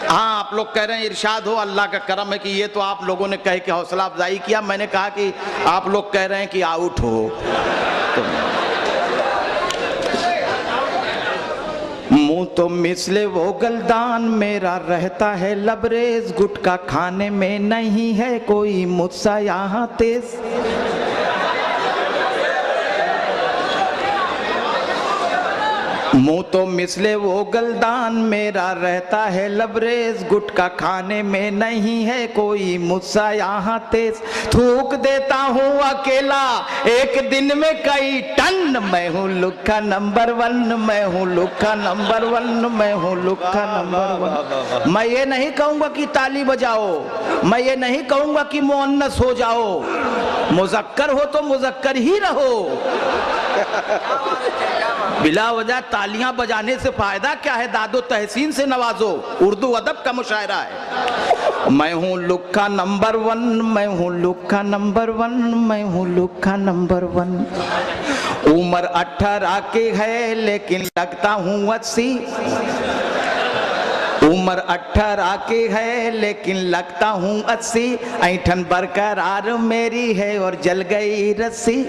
हाँ, आप लोग कह रहे हैं इरशाद हो, अल्लाह का करम है कि ये तो आप लोगों ने कह के हौसला अफजाई किया। मैंने कहा कि आप लोग कह रहे हैं कि आउट हो। तो मुंह तो मिसले वो गलदान मेरा रहता है लबरेज, गुटखा खाने में नहीं है कोई मुझसा यहाँ तेज। मुंह तो मिसले वो गलदान मेरा रहता है लबरेज, गुटखा खाने में नहीं है कोई मुझसा यहाँ तेज। थूक देता हूँ अकेला एक दिन में कई टन, मैं हूँ लुक्खा नंबर 1, मैं हूँ लुक्खा नंबर 1, मैं हूँ लुक्खा नंबर 1। मैं ये नहीं कहूँगा कि ताली बजाओ, मैं ये नहीं कहूँगा कि मुअन्नस हो जाओ, मुज़क्कर हो तो मुज़क्कर ही रहो। बिला वजह तालियां बजाने से फायदा क्या है, दादो तहसीन से नवाजो, उर्दू अदब का मुशायरा है। मैं हूँ लुक्खा नंबर 1, मैं हूँ लुक्खा नंबर 1, मैं हूँ लुक्खा नंबर 1। उम्र 18 की है लेकिन लगता हूँ 80, उम्र 18 की है लेकिन लगता हूँ 80, ऐठन बरकरार मेरी है और जल गई रस्सी।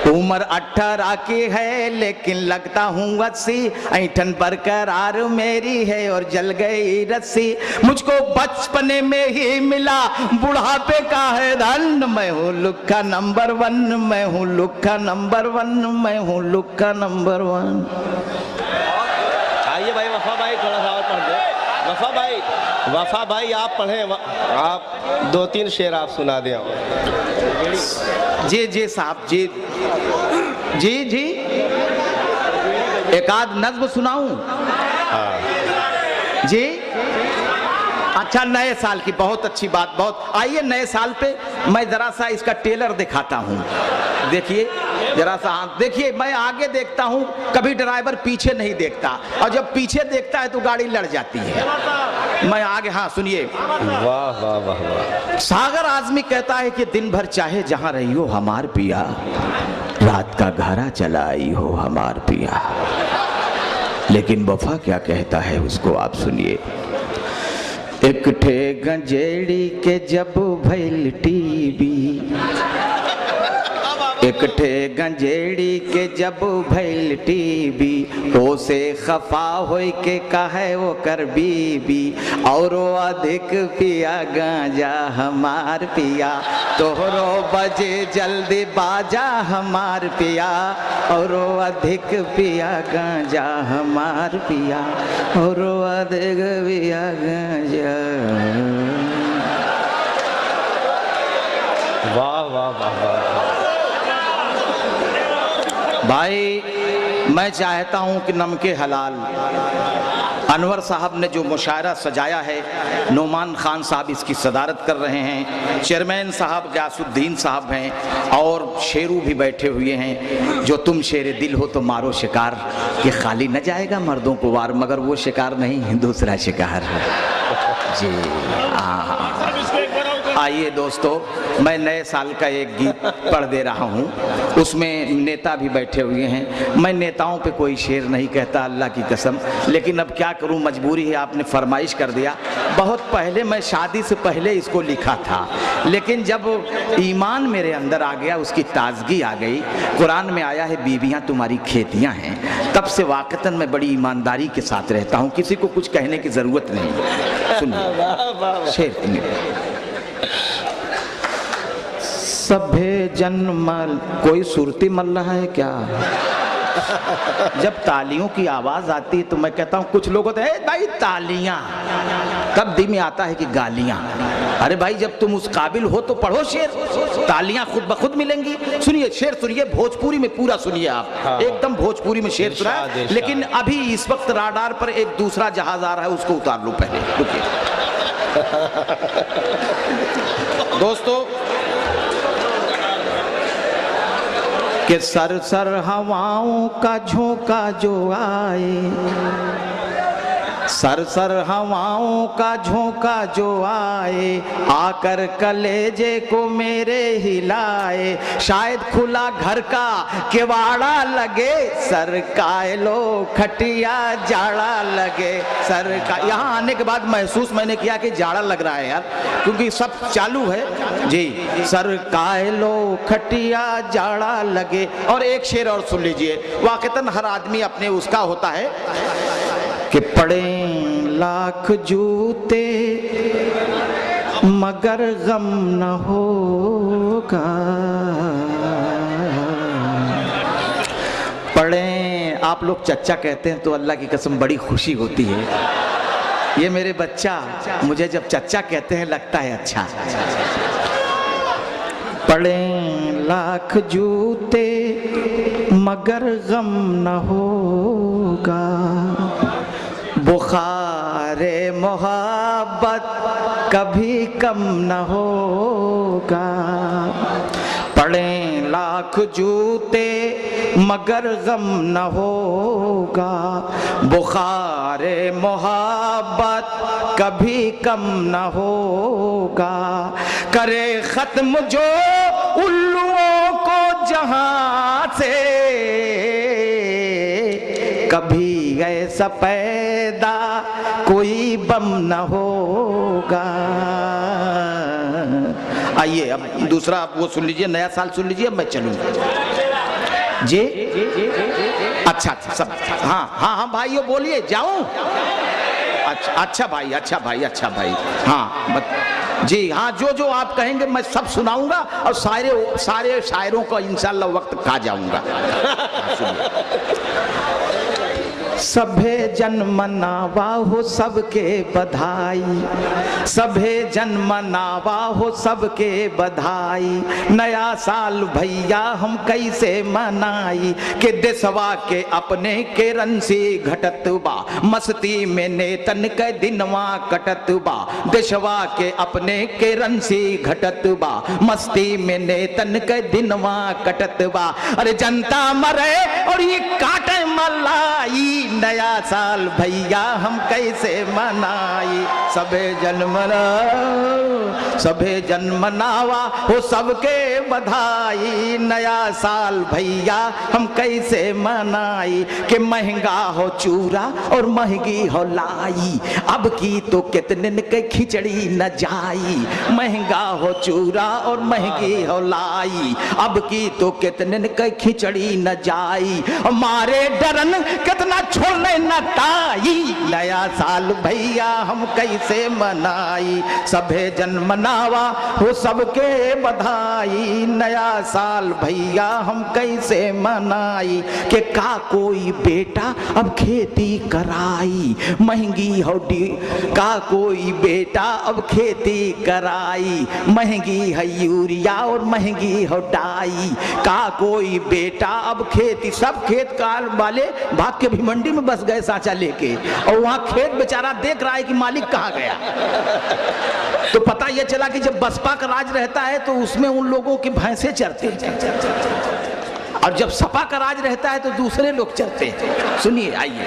उम्र 18 की है लेकिन लगता हूँ 80, ऐठन बरकरार मेरी है और जल गई रस्सी। मुझको बचपने में ही मिला बुढ़ापे का है धन, मैं हूँ लुक्खा नंबर 1, मैं हूँ लुक्खा नंबर 1, मैं हूँ लुक्खा नंबर 1। आइए भाई वफा भाई, थोड़ा सा और पढ़ दो। वफा भाई, वफा भाई आप पढ़ें, आप 2-3 शेर आप सुना दें। जी जी साहब, जी जी जी, एक आध नज्म सुनाऊं? जी अच्छा, नए साल की बहुत अच्छी बात, बहुत। आइए नए साल पे मैं जरा सा इसका टेलर दिखाता हूँ। देखिए जरा सा, हाँ देखिए, मैं आगे देखता हूँ, कभी ड्राइवर पीछे नहीं देखता, और जब पीछे देखता है तो गाड़ी लड़ जाती है। मैं आगे, हाँ सुनिए। वाह वाह वाह वाह। सागर आजमी कहता है कि दिन भर चाहे जहां रही हो हमार पिया, रात का घरा चला आई हो हमार पिया। लेकिन वफा क्या कहता है उसको आप सुनिए। एक ठे गंजेड़ी के जब भइल टीबी, एक ठे गंजेड़ी के जब भइल टीबी, तो से खफा होई के कहे वो कर बीबी, और अधिक पिया गांजा हमार पिया, तोहरो बजे जल्दी बाजा हमार पिया, और अधिक पिया गांजा हमार पिया, और अधिक पिया गांजा। वाह वाह वाह वाह। भाई मैं चाहता हूं कि नमके हलाल अनवर साहब ने जो मुशायरा सजाया है, नोमान खान साहब इसकी सदारत कर रहे हैं, चेयरमैन साहब गयासुद्दीन साहब हैं, और शेरू भी बैठे हुए हैं। जो तुम शेरे दिल हो तो मारो शिकार, कि खाली न जाएगा मर्दों को वार, मगर वो शिकार नहीं दूसरा शिकार है जी। आइए दोस्तों, मैं नए साल का एक गीत पढ़ दे रहा हूँ, उसमें नेता भी बैठे हुए हैं। मैं नेताओं पे कोई शेर नहीं कहता, अल्लाह की कसम, लेकिन अब क्या करूँ, मजबूरी है, आपने फरमाइश कर दिया। बहुत पहले, मैं शादी से पहले इसको लिखा था, लेकिन जब ईमान मेरे अंदर आ गया, उसकी ताजगी आ गई, कुरान में आया है बीवियाँ तुम्हारी खेतियाँ हैं, तब से वाक़तन मैं बड़ी ईमानदारी के साथ रहता हूँ, किसी को कुछ कहने की ज़रूरत नहीं। सुनिए शेर। सभे जन्मल, कोई सुरती मल रहा है क्या? जब तालियों की आवाज आती है तो मैं कहता हूँ, कुछ लोग होते हैं भाई तालियां, तब दिल में आता है कि गालियां। अरे भाई जब तुम उस काबिल हो तो पढ़ो शेर, तालियां खुद ब खुद मिलेंगी। सुनिए शेर, सुनिए भोजपुरी में पूरा सुनिए आप। हाँ। एकदम भोजपुरी में शेर सुना है, लेकिन अभी इस वक्त राडार पर एक दूसरा जहाज आ रहा है, उसको उतार लो पहले, रुकिए। दोस्तों, कि सर सर हवाओं का झोंका जो आए, सरसर हवाओं का झोंका जो आए, आकर कलेजे को मेरे हिलाए। शायद खुला घर का किवाड़ा लगे, सर कायलो खटिया जाड़ा लगे। सर का यहाँ आने के बाद महसूस मैंने किया कि जाड़ा लग रहा है यार, क्योंकि सब चालू है जी। सर कायलो खटिया जाड़ा लगे। और एक शेर और सुन लीजिए, वाकईतन हर आदमी अपने उसका होता है कि पड़े लाख जूते मगर गम न होगा, पड़े। आप लोग चच्चा कहते हैं तो अल्लाह की कसम बड़ी खुशी होती है। ये मेरे बच्चा मुझे जब चच्चा कहते हैं लगता है अच्छा। पड़े लाख जूते मगर गम न होगा, बुखारे मोहब्बत कभी कम न होगा। पड़े लाख जूते मगर गम न होगा, बुखारे मोहब्बत कभी कम न होगा। करे खत्म जो उल्लुओं को जहां से, कभी ऐसा पैदा कोई बम न होगा। आइए अब दूसरा आप वो सुन लीजिए, नया साल सुन लीजिए, अब मैं चलूंगा जी। अच्छा अच्छा सब, हाँ हाँ हाँ भाइयों बोलिए, जाऊं? अच्छा अच्छा भाई, अच्छा भाई, अच्छा भाई, हाँ जी हाँ, जो जो आप कहेंगे मैं सब सुनाऊंगा और सारे शायरों का इंशाल्लाह वक्त खा जाऊंगा। सभे जन मनावा हो सबके बधाई, सभे जन मनावा हो सबके बधाई। नया साल भैया हम कैसे मनाई, के देशवा के अपने के रंसी घटत बा, मस्ती में नेतन के दिनवा कटत बा। देशवा के अपने के रंसी घटत बा, मस्ती में नेतन के दिनवा कटत बा। अरे जनता मरे और ये काटे मलाई, नया साल भैया हम कैसे मनाई। सबे जन्म सभे जन मनावा हो सबके बधाई। नया साल भैया हम कैसे मनाई, कि महंगा हो चूरा और महंगी हो लाई। अब की तो कितने के खिचड़ी न जाई, महंगा हो चूरा और महंगी हो लाई। अब की तो कितने के खिचड़ी न जाई, मारे डरन कितना छोड़ने न ताई। नया साल भैया हम कैसे मनाई, सभे जन मनावा हो सबके बधाई। नया साल भैया हम कैसे मनाई, कि का कोई बेटा अब खेती कराई। महंगी हो का कोई बेटा अब खेती कराई, महंगी है यूरिया और महंगी हो डाई। का कोई बेटा अब खेती, सब खेत काल वाले भाग के भी मंडी में बस गए साचा लेके, और वहां खेत बेचारा देख रहा है कि मालिक कहां गया। तो पता यह चला कि जब बसपा का राज रहता है तो उसमें उन लोगों की भैंसे चरते हैं, और जब सपा का राज रहता है तो दूसरे लोग चरते हैं। सुनिए, आइए,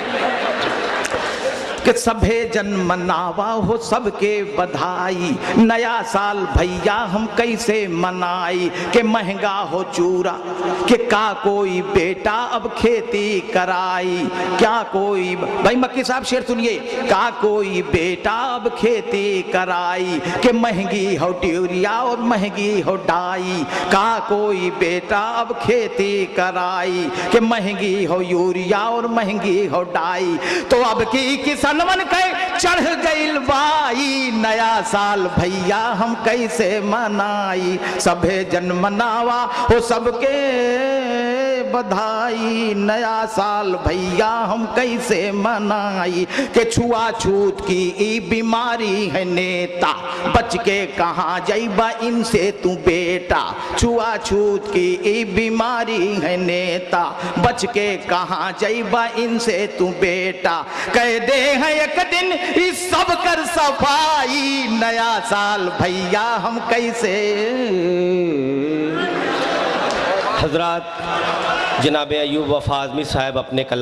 कि सभे जन मनावा हो सबके बधाई। नया साल भैया हम कैसे मनाई, कि महंगा हो चूरा, कि का कोई बेटा अब खेती कराई। क्या कोई, भाई मक्की साहब शेर सुनिए, का कोई बेटा अब खेती कराई, कि महंगी हो यूरिया और महंगी हो डाई। का कोई बेटा अब खेती कराई, कि महंगी हो यूरिया और महंगी हो डाई। तो अब की किसान मन के चढ़ गईल बाई। नया साल भैया हम कैसे मनाई, सभे जन मनावा हो सबके बधाई। नया साल भैया हम कैसे मनाई, कि छुआछूत की ई बीमारी है नेता, बच के कहाँ जाइबा इनसे तू बेटा। छुआछूत की ई बीमारी है नेता, बच के कहाँ जाइबा इनसे तू बेटा। कह दे है एक दिन इस सब कर सफाई। नया साल भैया हम कैसे। हजरात, जनाब अयूब वफा आज़मी साहब अपने कला